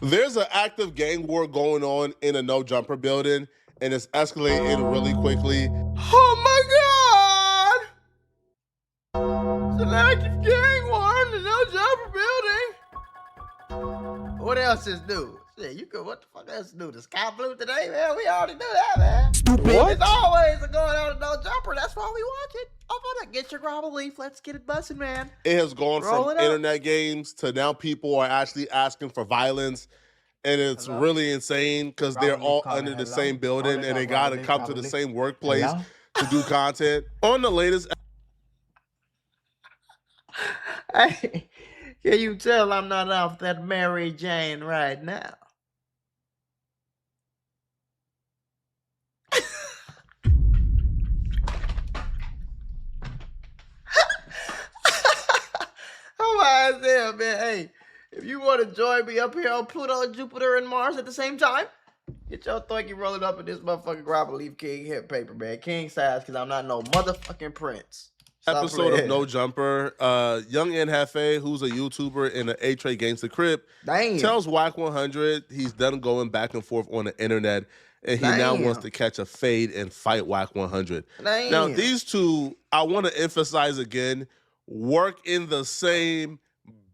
There's an active gang war going on in a no jumper building, and it's escalating really quickly. Oh my God! It's an active gang war in the no jumper building. What else is new? Shit, you could. What the fuck else is new? The sky blue today, man. We already knew that, man. Stupid. It's always going on in no jumper. That's why we watch it. Oh, brother, get your grovel leaf. Let's get it busting, man. It has gone Roll from it up. internet games to now people are actually asking for violence. And it's really insane because they're all under the same building and they got to come to the same workplace to do content. On the latest. Hey, can you tell I'm not off that Mary Jane right now? I'm high as hell, man. Hey, if you want to join me up here on Pluto, Jupiter, and Mars at the same time, get your thunky rolling up in this motherfucking Grapple Leaf King hip paper, man. King size, because I'm not no motherfucking prince. Stop Episode playing. of No Jumper, young Hefe, who's a YouTuber in the A-Trade Gangsta Crib, tells Wack100 he's done going back and forth on the internet, and he now wants to catch a fade and fight Wack100. Now, these two, I want to emphasize again, work in the same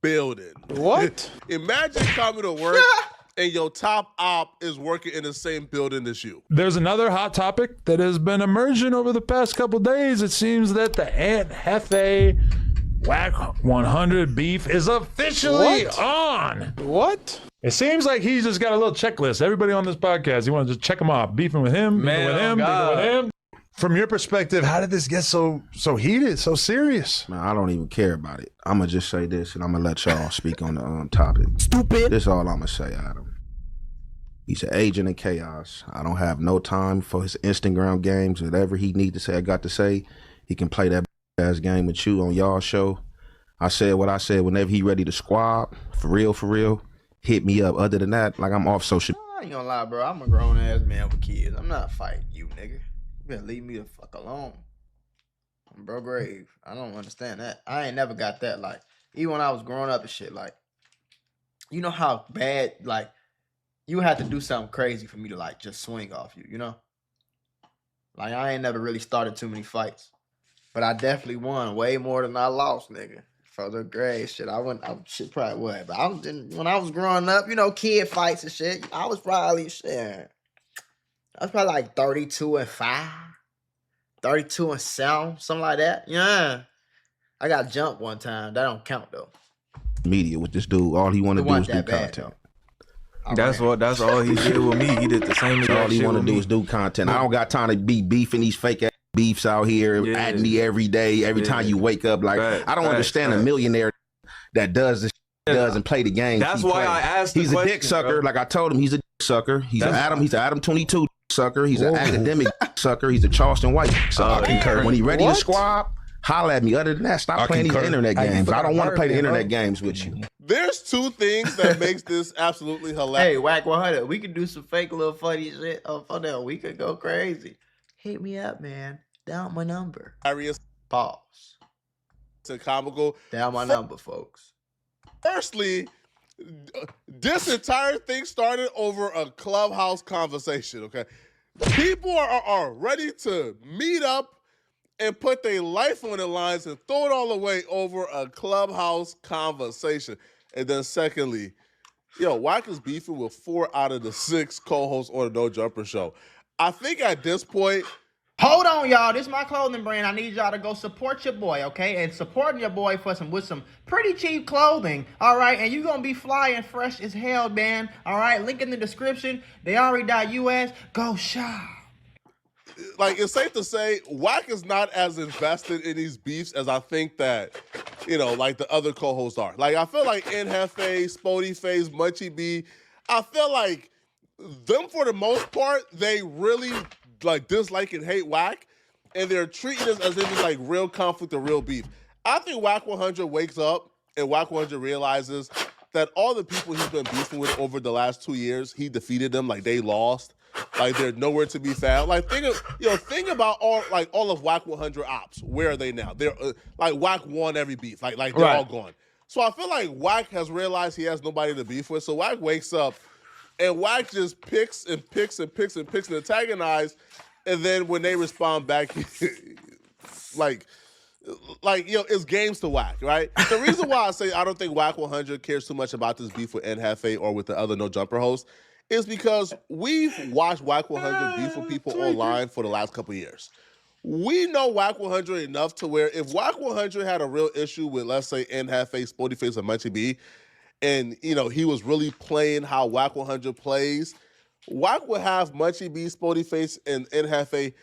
building. What? Imagine coming to work and your top op is working in the same building as you. There's another hot topic that has been emerging over the past couple days. It seems that the Aunt Hefe Wack100 beef is officially on. What? It seems like he's just got a little checklist. Everybody on this podcast, you want to just check him off. Beefing with him, beefing with him, beefing with him. From your perspective, how did this get so heated, so serious? Man, I don't even care about it. I'm going to just say this, and I'm going to let y'all speak on the topic. Stupid. This is all I'm going to say, Adam. He's an agent of chaos. I don't have no time for his Instagram games. Whatever he need to say, I got to say. He can play that ass game with you on y'all show. I said what I said. Whenever he ready to squab, for real, hit me up. Other than that, like, I'm off social. I ain't gonna lie, bro. I'm a grown ass man with kids. I'm not fighting you, nigga. You better leave me the fuck alone. I'm bro grave. I don't understand that. I ain't never got that. Like, even when I was growing up and shit, like, you know how bad, like, you had to do something crazy for me to, like, just swing off you, you know? Like, I ain't never really started too many fights. But I definitely won way more than I lost, nigga. For the grade shit. I shit probably would. But when I was growing up, you know, kid fights and shit, I was probably, shit. I was probably like 32-5, 32-7, something like that. Yeah. I got jumped one time. That don't count though. Media with this dude. All he want to do is do content. That's all he did with me. He did the same thing. All he want to do is do content. I don't got time to be beefing these fake ass beefs out here at me every day, every time you wake up. Like, I don't understand a millionaire that does this, and play the game. That's why I asked. He's a dick sucker. Like I told him, he's a dick sucker. He's an Adam 22 sucker. He's an academic sucker. He's a Charleston White sucker. When he ready to squab, holla at me. Other than that, stop playing these internet games. I don't want to play the internet games with you. There's two things that makes this absolutely hilarious. Hey, Wack100, we could do some fake little funny shit. Oh, for that, we could go crazy. Hit me up, man. Down my number. Pause. To comical. Down my number, folks. Firstly, this entire thing started over a Clubhouse conversation, okay? People are ready to meet up and put their life on the lines and throw it all away over a Clubhouse conversation. And then secondly, Wack is beefing with 4 out of the 6 co-hosts on the No Jumper show. I think at this point... Hold on, y'all. This is my clothing brand. I need y'all to go support your boy, okay? And supporting your boy with some pretty cheap clothing, all right? And you're going to be fly and fresh as hell, man, all right? Link in the description. Theari.us. Go shop. Like, it's safe to say, Wack is not as invested in these beefs as I think that, like the other co-hosts are. Like, I feel like Hefe, Spody Face, Munchie B, I feel like them, for the most part, they really... like dislike and hate Wack, and they're treating this as if it's like real conflict or real beef. I think Wack100 wakes up and Wack100 realizes that all the people he's been beefing with over the last 2 years, he defeated them, like they lost, like they're nowhere to be found. Like think about all of Wack100 ops. Where are they now? They're like Wack won every beef. Like they're all gone. So I feel like Wack has realized he has nobody to beef with. So Wack wakes up and Wack just picks and antagonize. And then when they respond back, like, it's games to Wack, right? The reason why I say I don't think Wack100 cares too much about this beef with Hefe or with the other No Jumper hosts is because we've watched Wack100 beef with people online for the last couple of years. We know Wack100 enough to where if Wack100 had a real issue with, let's say, Hefe, Sporty Face, or Munchie B, and, he was really playing how Wack100 plays, Wack would have Munchie B, Sporty Face, and Hefe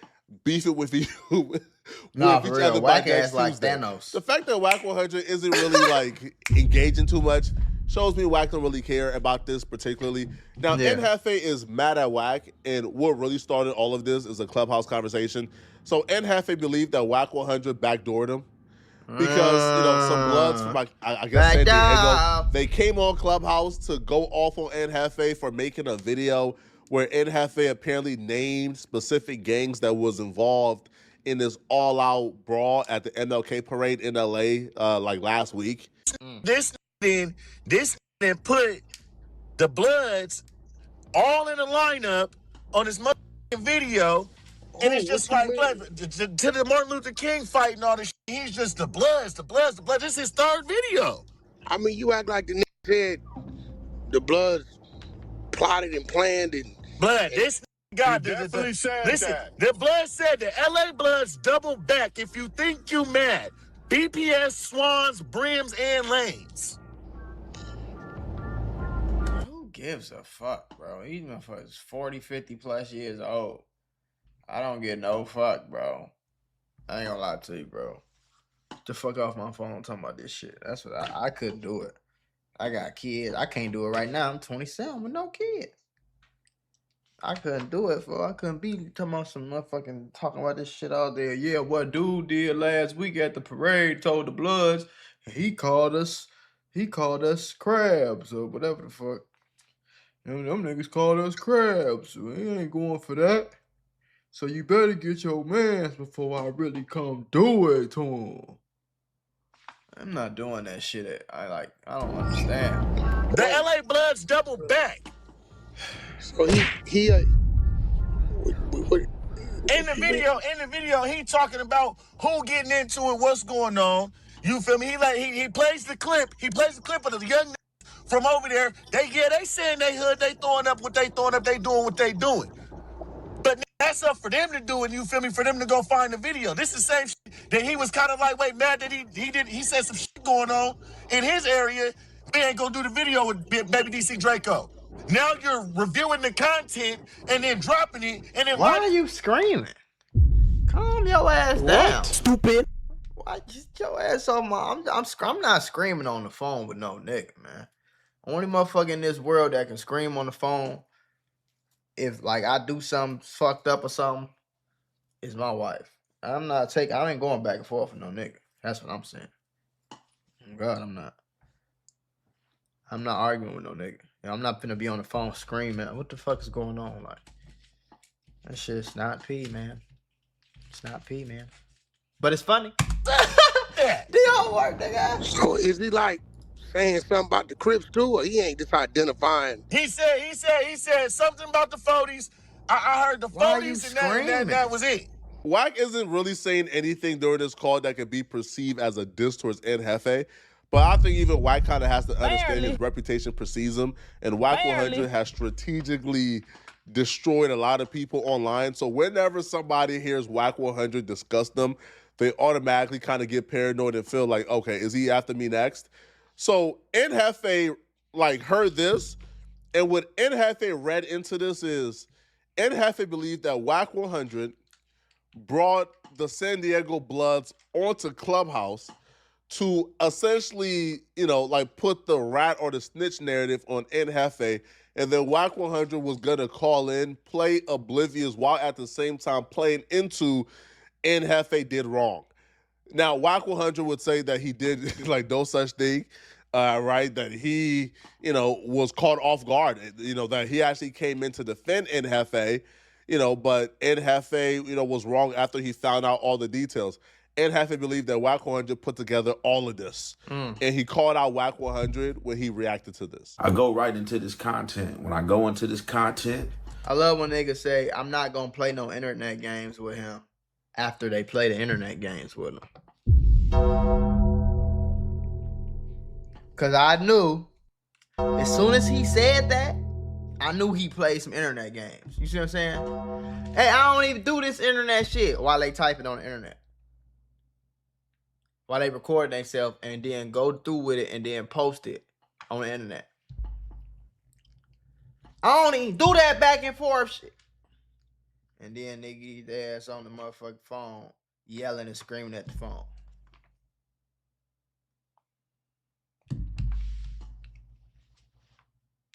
beef it with you. with Nah, each for real. other Wack by next ass like Tuesday. Thanos. The fact that Wack100 isn't really engaging too much shows me Wack don't really care about this particularly. Now, Hefe is mad at Wack, and what really started all of this is a Clubhouse conversation. So Hefe believed that Wack100 backdoored him because some Bloods from I guess San Diego, they came on Clubhouse to go off on Hefe for making a video where Hefe apparently named specific gangs that was involved in this all-out brawl at the MLK parade in LA last week. This then put the Bloods all in a lineup on this motherfucking video. And it's just like to the Martin Luther King fight and all this shit. He's just the Bloods. This is his third video. I mean, you act like the nigga said the Bloods plotted and planned and... Blood, this guy definitely said listen, that. the Blood said the LA Bloods double back if you think you mad. BPS, Swans, Brims, and Lanes. Who gives a fuck, bro? These motherfuckers 40, 50 plus years old. I don't get no fuck, bro. I ain't gonna lie to you, bro. Get the fuck off my phone talking about this shit. That's what I couldn't do it. I got kids. I can't do it right now. I'm 27 with no kids. I couldn't do it, fool. I couldn't be talking about some motherfucking talking about this shit all day. Yeah, what dude did last week at the parade told the Bloods, he called us crabs or whatever the fuck. Them niggas called us crabs. So we ain't going for that. So you better get your mans before I really come do it to him. I'm not doing that shit. I don't understand. The LA Bloods double back. So he in the video, he talking about who getting into it, what's going on. You feel me? He plays the clip. He plays the clip of the young from over there. They saying they hood, they throwing up what they throwing up, they doing what they doing. But that's up for them to do, and you feel me? For them to go find the video. This is the same shit that he was kind of mad that he said some shit going on in his area. We ain't gonna do the video with Baby DC Draco. Now you're reviewing the content and then dropping it, and then why are you screaming? Calm your ass down, stupid. Why just your ass on my? I'm not screaming on the phone with no nigga, man. Only motherfucker in this world that can scream on the phone if I do something fucked up or something is my wife. I ain't going back and forth with no nigga. That's what I'm saying. God, I'm not. I'm not arguing with no nigga. I'm not finna be on the phone screaming. What the fuck is going on? That shit's not P, man. It's not P, man. But it's funny. They all work, nigga. So is he saying something about the Crips too, or he ain't just identifying? He said something about the 40s. I heard the 40s and that was it. Wack isn't really saying anything during this call that could be perceived as a diss towards Hefe. But I think even Wack kind of has to understand his reputation precedes him. And Wack100 has strategically destroyed a lot of people online. So whenever somebody hears Wack100 discuss them, they automatically kind of get paranoid and feel like, okay, is he after me next? So Hefe heard this. And what Hefe read into this is Hefe believed that Wack100 brought the San Diego Bloods onto Clubhouse to essentially, put the rat or the snitch narrative on Hefe, and then Wack100 was gonna call in, play oblivious while at the same time playing into Hefe did wrong. Now Wack100 would say that he did no such thing, right? That he, was caught off guard. That he actually came in to defend Hefe, but Hefe, was wrong after he found out all the details. and Hefe believed that Wack100 put together all of this. And he called out Wack100 when he reacted to this. I go right into this content. When I go into this content, I love when niggas say, I'm not going to play no internet games with him after they play the internet games with him. Because I knew, as soon as he said that, I knew he played some internet games. You see what I'm saying? Hey, I don't even do this internet shit while they type it on the internet. While they record themselves and then go through with it and then post it on the internet. I don't even do that back and forth shit. And then they get their ass on the motherfucking phone, yelling and screaming at the phone.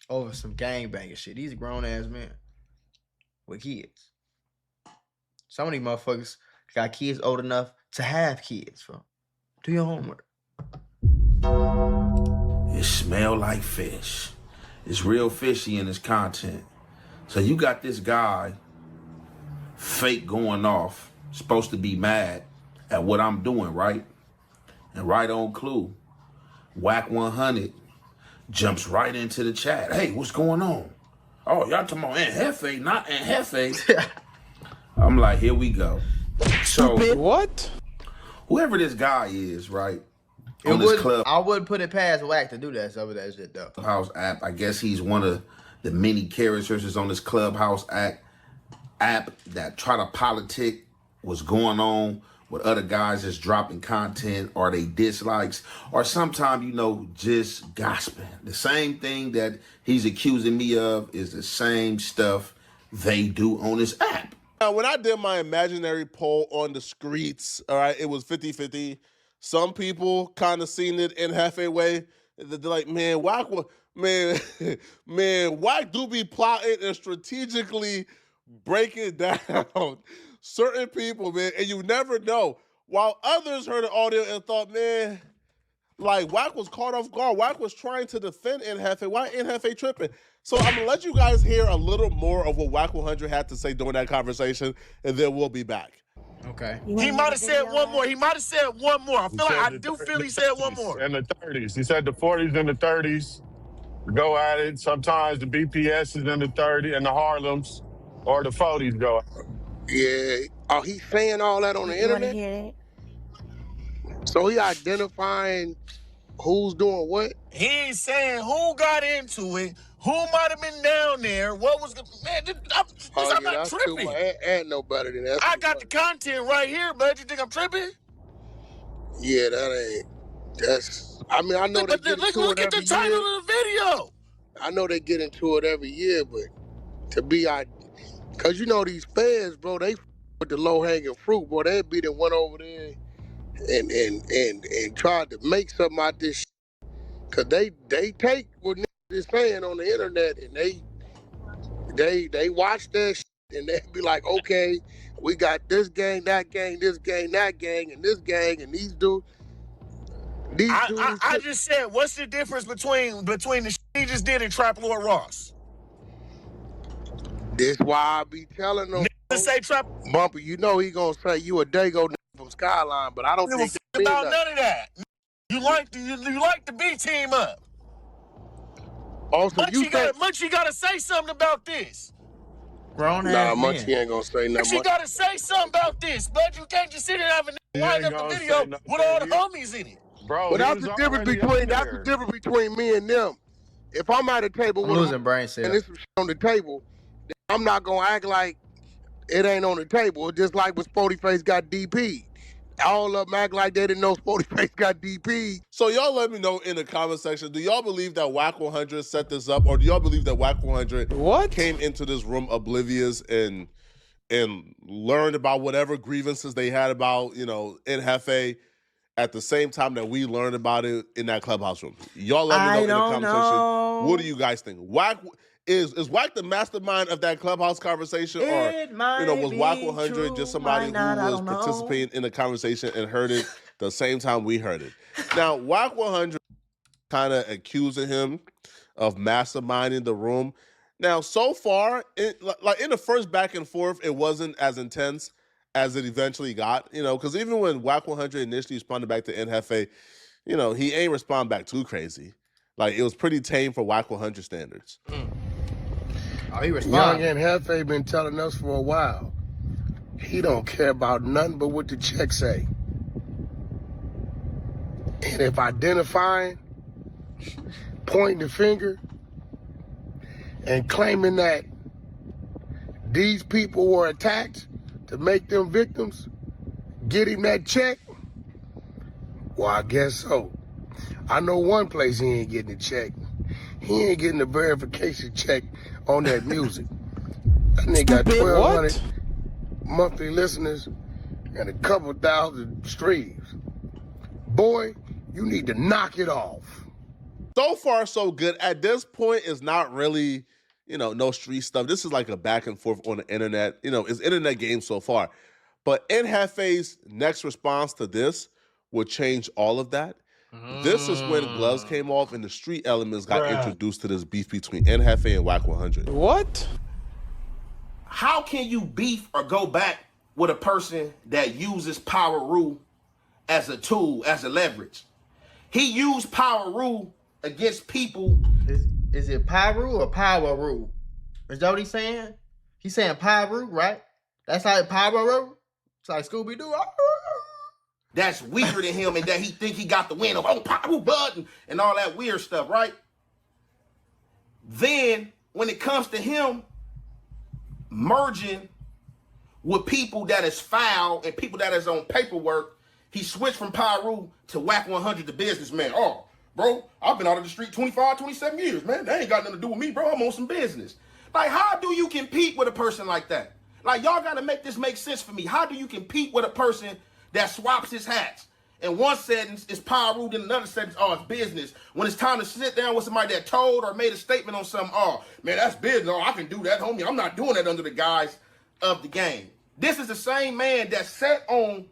Over some gangbanging shit. These grown ass men with kids. Some of these motherfuckers got kids old enough to have kids. So do your homework. it smell like fish. It's real fishy in this content. So you got this guy fake going off, supposed to be mad at what I'm doing, right? And right on clue, Wack100 jumps right into the chat. Hey, what's going on? Oh, y'all talking about Hefe, not Hefe. I'm like, here we go. So What? whoever this guy is, right? I On this club wouldn't put it past Wack to do that some of that shit though. Clubhouse app. I guess he's one of the many characters that's on this Clubhouse app that try to politic what's going on with other guys that's dropping content or they dislikes or sometimes, just gossiping. The same thing that he's accusing me of is the same stuff they do on this app. Now, when I did my imaginary poll on the streets, all right, it was 50-50. Some people kind of seen it in Hefe way. They're like, man, Wack do be plotting and strategically breaking down certain people, man, and you never know. While others heard the audio and thought, man, like Wack was caught off guard. Wack was trying to defend Hefe. Why Hefe tripping? So I'm gonna let you guys hear a little more of what Wack100 had to say during that conversation, and then we'll be back. Okay. He might have said one more. I do feel he said one more. In the 30s. He said the 40s and the 30s go at it. Sometimes the BPS is in the 30s and the Harlems or the 40s go at it. Yeah. Oh, he's saying all that on the internet? Hear it? So he identifying who's doing what? He ain't saying who got into it, who might have been down there, what was man. I'm not that's tripping. too much. Ain't no better than that. I got the content right here, bud. You think I'm tripping? Yeah, that ain't. That's. I mean, I know they get into Look it at the every title year. of the video. I know they get into it every year, but to be because these feds, bro, they with the low hanging fruit, boy. They be the one over there and tried to make something out this shit. Cause they take what niggas is saying on the internet and they watch that shit and they be like, okay, we got this gang, that gang, this gang, that gang, and this gang, and these dudes. I just said, what's the difference between the shit he just did and Trap Lord Ross? This why I be telling them. To say Trap Bumpy, he gonna say you a Dago from Skyline, but I don't think that mean about nothing. none of that. You like the B team up. Also, Munchie gotta say something about this. Grown ass Nah, man. Munchie ain't gonna say nothing. She gotta say something about this, but you can't just sit there and have a line up the video with all the homies in it. Bro, But that's the difference between me and them. If I'm at a table I'm with losing brain cells. and there's some shit on the table, then I'm not gonna act like it ain't on the table. It's just like when Sporty Face got DP. All of them act like they didn't know Sporty Face got DP. So y'all let me know in the comment section, do y'all believe that Wack100 set this up, or do y'all believe that Wack100 came into this room oblivious and learned about whatever grievances they had about, in Hefe at the same time that we learned about it in that Clubhouse room? Y'all let me know in the comment section. What do you guys think? Wack is Wack the mastermind of that Clubhouse conversation, or was Wack100 just somebody who was participating in the conversation and heard it the same time we heard it? Now, Wack100 kind of accusing him of masterminding the room. Now, so far, in the first back and forth, it wasn't as intense as it eventually got, because even when Wack100 initially responded back to Hefe, he ain't respond back too crazy. Like, it was pretty tame for Wack100 standards. Oh, he Young responded. and Hefe been telling us for a while, he don't care about nothing but what the check say. And if identifying, pointing the finger, and claiming that these people were attacked to make them victims, get him that check, well, I guess so. I know one place he ain't getting a check. He ain't getting a verification check on that music. That nigga got 1,200 monthly listeners and a couple thousand streams. Boy, you need to knock it off. So far, so good. At this point, it's not really, no street stuff. This is like a back and forth on the internet. It's internet game so far. But Hefe's next response to this will change all of that. This is when gloves came off and the street elements got introduced to this beef between Hefe and Wack100. What? How can you beef or go back with a person that uses Power Rule as a tool, as a leverage? He used Power Rule against people. Is it Pyru or Power Rule? Is that what he's saying? He's saying Pyru, right? That's like Power Rule? It's like Scooby-Doo. That's weaker than him and that he think he got the win of Power Button and all that weird stuff, right? Then, when it comes to him merging with people that is foul and people that is on paperwork, he switched from Pyru to Wack100, the businessman. Oh, bro, I've been out of the street 25, 27 years, man. That ain't got nothing to do with me, bro. I'm on some business. Like, how do you compete with a person like that? Like, y'all got to make this make sense for me. How do you compete with a person that swaps his hats? In one sentence, it's Pyru, then another sentence, oh, it's business. When it's time to sit down with somebody that told or made a statement on something, oh, man, that's business. Oh, I can do that, homie. I'm not doing that under the guise of the game. This is the same man that sat on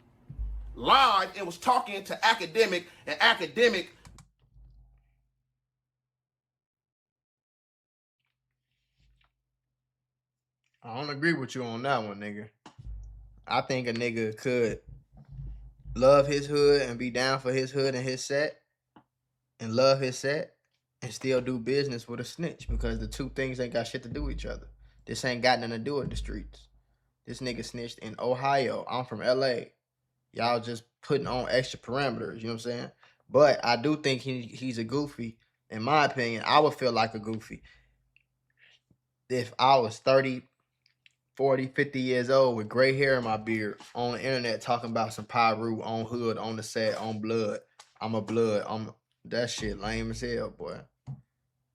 live and was talking to Academic, and Academic I don't agree with you on that one, nigga. I think a nigga could love his hood and be down for his hood and his set and love his set and still do business with a snitch, because the two things ain't got shit to do with each other. This ain't got nothing to do with the streets. This nigga snitched in Ohio. I'm from LA. Y'all just putting on extra parameters, you know what I'm saying? But I do think he's a goofy. In my opinion, I would feel like a goofy if I was 30, 40, 50 years old with gray hair in my beard on the internet talking about some Pyru on hood, on the set, on blood. I'm a blood. That shit lame as hell, boy.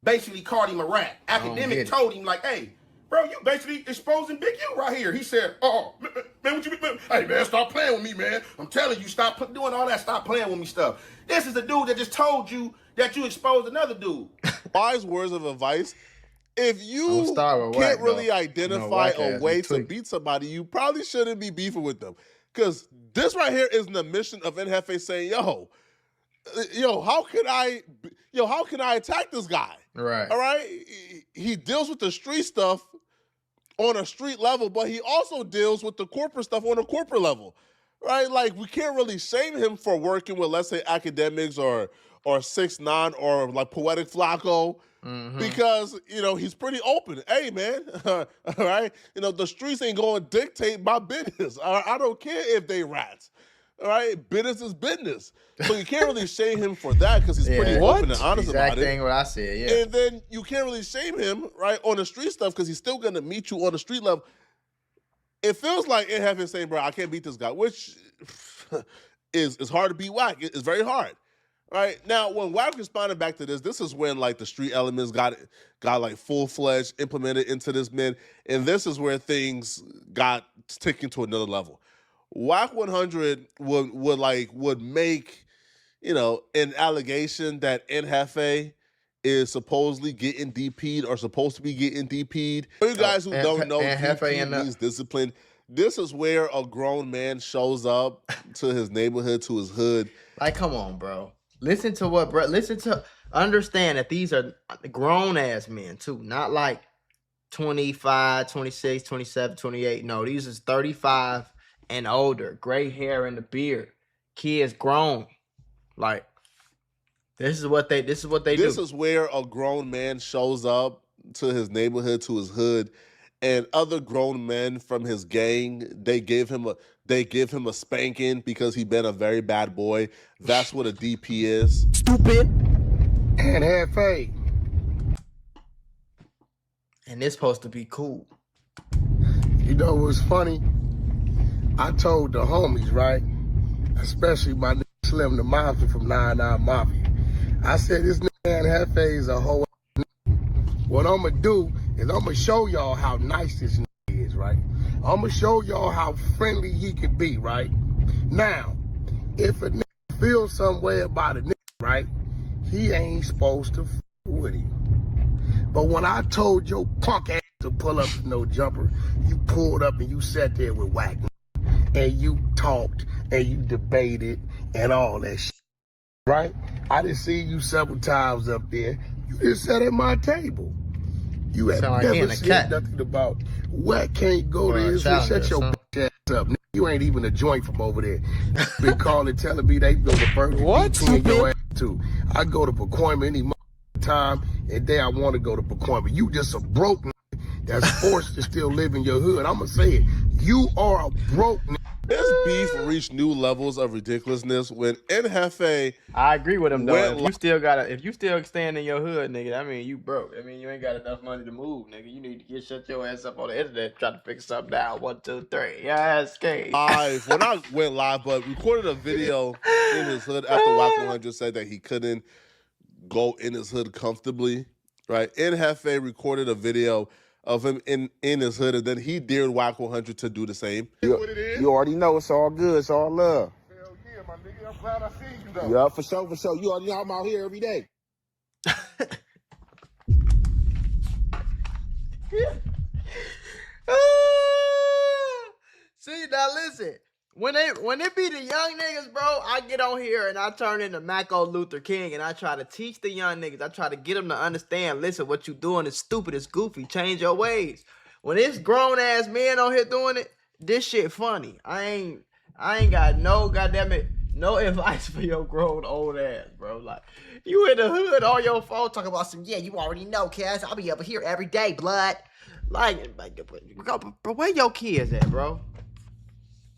basically called him a rat. Academic told him, like, hey, bro, you basically exposing Big U right here. He said, oh, man, what you mean? Hey, man, stop playing with me, man. I'm telling you, stop doing all that. Stop playing with me stuff. This is the dude that just told you that you exposed another dude. Wise words of advice. If you can't really identify a way to beat somebody, you probably shouldn't be beefing with them. Because this right here is an admission of Hefe saying, yo, how can I attack this guy? Right. All right? He deals with the street stuff on a street level, but he also deals with the corporate stuff on a corporate level. Right? Like, we can't really shame him for working with, let's say, academics or 6ix9ine or like Poetic Flacco. Mm-hmm. Because, he's pretty open. Hey, man, all right? The streets ain't going to dictate my business. I don't care if they rats. All right? Business is business. So you can't really shame him for that because he's pretty open and honest about it. Exact thing what I said, yeah. And then you can't really shame him, right, on the street stuff because he's still going to meet you on the street level. It feels like Hefe saying, bro, I can't beat this guy, which is hard to beat Wack. It's very hard. Right now, when Wack responded back to this is when like the street elements got like full-fledged implemented into this man, and this is where things got taken to another level. Wack100 would make an allegation that Hefe is supposedly getting DP'd or supposed to be getting DP'd. For you guys who don't know, DP means discipline. This is where a grown man shows up to his neighborhood, to his hood. Like, come on, bro. Understand that these are grown-ass men, too. Not like 25, 26, 27, 28. No, these is 35 and older, gray hair in the beard, kids grown. Like, this is what they do. This is where a grown man shows up to his neighborhood, to his hood, and other grown men from his gang, they give him a spanking because he been a very bad boy. That's what a DP is. Stupid. And Hefe. And it's supposed to be cool. You know what's funny? I told the homies, right? Especially my nigga Slim the Mafia from 99 Mafia. I said, this nigga Hefe is a whole What I'm gonna do is I'm gonna show y'all how nice this nigga is, right? I'm gonna show y'all how friendly he can be, right? Now, if a nigga feels some way about a nigga, right? He ain't supposed to f with him. But when I told your punk ass to pull up to no jumper, you pulled up and you sat there with Wack, and you talked and you debated and all that shit, right? I done seen you several times up there. You just sat at my table. You have never said nothing about Wack can't go to his shut your ass up. You ain't even a joint from over there. Been calling, telling me they go to Burger King your ass too. I go to Pacoima any time and day I want to go to Pacoima. You just a broke that's forced to still live in your hood. I'm gonna say it. You are a broke nigga. This beef reached new levels of ridiculousness when Hefe. I agree with him though. If you still staying in your hood, nigga, I mean you broke. I mean you ain't got enough money to move, nigga. You need to shut your ass up on the internet, try to figure something out. 1, 2, 3. Yeah, skate. When I went live, but recorded a video in his hood after Wack100 said that he couldn't go in his hood comfortably, right? Hefe recorded a video of him in his hood, and then he dared Wack100 to do the same. You already know it's all good. It's all love. Hell yeah, my nigga. I'm glad I seen you though. Yeah, for sure, for sure. You already know I'm out here every day. See, now listen. When it be the young niggas, bro, I get on here and I turn into Martin Luther King and I try to teach the young niggas. I try to get them to understand, listen, what you doing is stupid, it's goofy, change your ways. When it's grown ass men on here doing it, this shit funny. I ain't got no no advice for your grown old ass, bro. Like, you in the hood on your phone talking about some, yeah, you already know, Cass. I'll be over here every day, blood. Like but where your kids at, bro?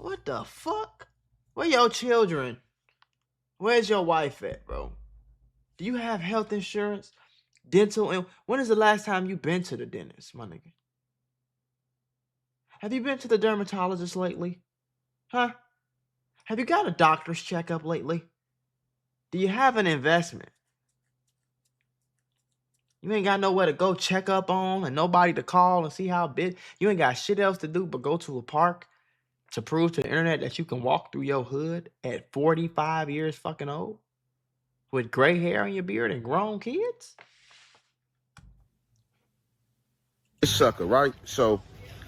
What the fuck? Where your children? Where's your wife at, bro? Do you have health insurance? Dental? And when is the last time you been to the dentist, my nigga? Have you been to the dermatologist lately? Huh? Have you got a doctor's checkup lately? Do you have an investment? You ain't got nowhere to go check up on and nobody to call and see how big. You ain't got shit else to do but go to a park to prove to the internet that you can walk through your hood at 45 years fucking old with gray hair on your beard and grown kids? This sucker, right? So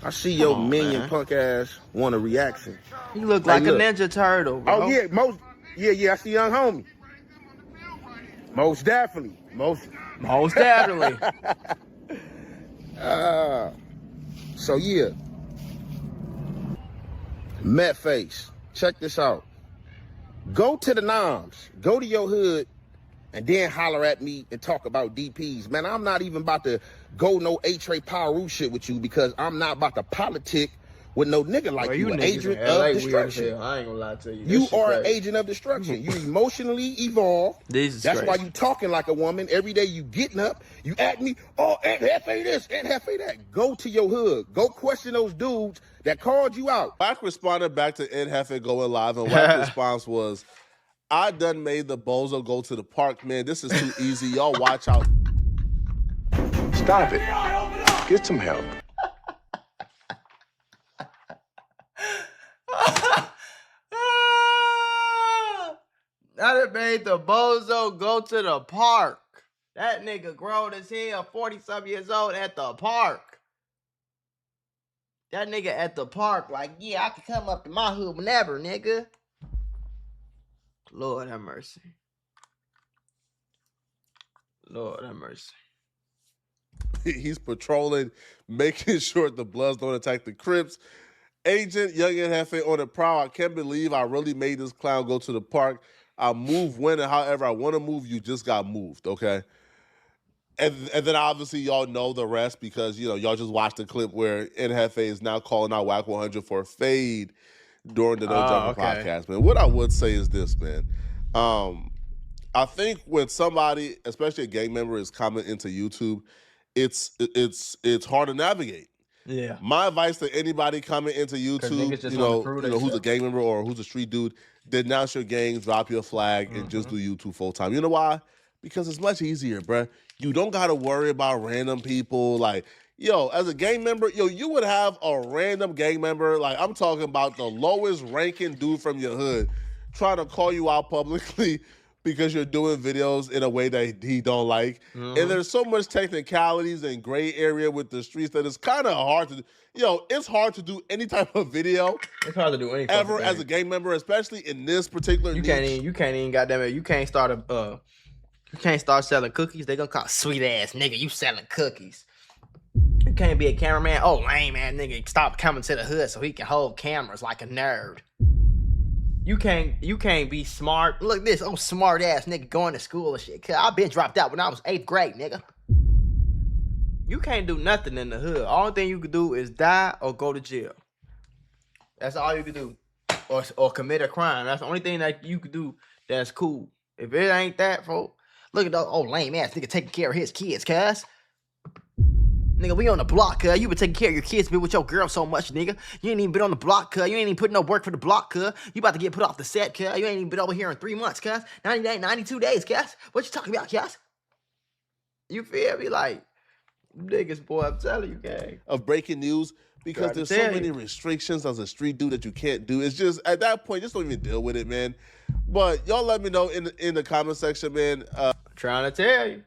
I see your minion punk ass want a reaction. You look like a Ninja Turtle, bro. Oh yeah, I see young homie. Most definitely. Most definitely. So yeah. Met face. Check this out. Go to the noms. Go to your hood and then holler at me and talk about DPs. Man, I'm not even about to go no A-Tray Paru shit with you because I'm not about to politic with no nigga like you, an agent of destruction. I ain't gonna lie to you. You are an agent of destruction. You emotionally evolved. That's why you talking like a woman. Every day you getting up, you at me, oh, Aunt Hefe this, Aunt Hefe that. Go to your hood. Go question those dudes that called you out. Wack responded back to Aunt Hefe going live, and Wack's response was, I done made the bozo go to the park, man. This is too easy. Y'all watch out. Stop it. Get some help. I done made the bozo go to the park. That nigga grown as hell, 40-something years old at the park. That nigga at the park like, yeah, I can come up to my hood whenever, nigga. Lord have mercy. Lord have mercy. He's patrolling, making sure the Bloods don't attack the Crips. Agent Young and Hefe on the prowl. I can't believe I really made this clown go to the park. I move when and however I want to move. You just got moved, okay? And then obviously y'all know the rest because, you know, y'all just watched the clip where Hefe is now calling out Wack100 for a fade during the No Jumper podcast, man. What I would say is this, man. I think when somebody, especially a gang member, is coming into YouTube, it's hard to navigate. Yeah. My advice to anybody coming into YouTube, you know who's a gang member or who's a street dude, denounce your gang, drop your flag, and just do YouTube full time. You know why? Because it's much easier, bruh. You don't got to worry about random people. Like, yo, as a gang member, you would have a random gang member, like I'm talking about the lowest ranking dude from your hood, trying to call you out publicly because you're doing videos in a way that he don't like. And there's so much technicalities and gray area with the streets that it's kind of hard to do. It's hard to do any type of video. It's hard to do anything ever as a gang member, especially in this particular niche. You can't even goddamn it. You can't start selling cookies. They gonna call sweet ass nigga. You selling cookies. You can't be a cameraman. Oh, lame man, nigga. Stop coming to the hood so he can hold cameras like a nerd. You can't be smart. Look at this, smart ass nigga going to school and shit. Cause I been dropped out when I was 8th grade, nigga. You can't do nothing in the hood. Only thing you can do is die or go to jail. That's all you can do. Or commit a crime. That's the only thing that you can do that's cool. If it ain't that, folks, look at those lame ass nigga taking care of his kids, cuz. Nigga, we on the block, cuz. You been taking care of your kids, been with your girl so much, nigga. You ain't even been on the block, cuz. You ain't even putting no work for the block, cuz. You about to get put off the set, cuz. You ain't even been over here in 3 months, cuz. 92 days, cuz. What you talking about, cuz? You feel me? Like, niggas, boy, I'm telling you, gang. Of breaking news, because there's so many restrictions as a street dude that you can't do. It's just, at that point, just don't even deal with it, man. But y'all let me know in the comment section, man. Trying to tell you.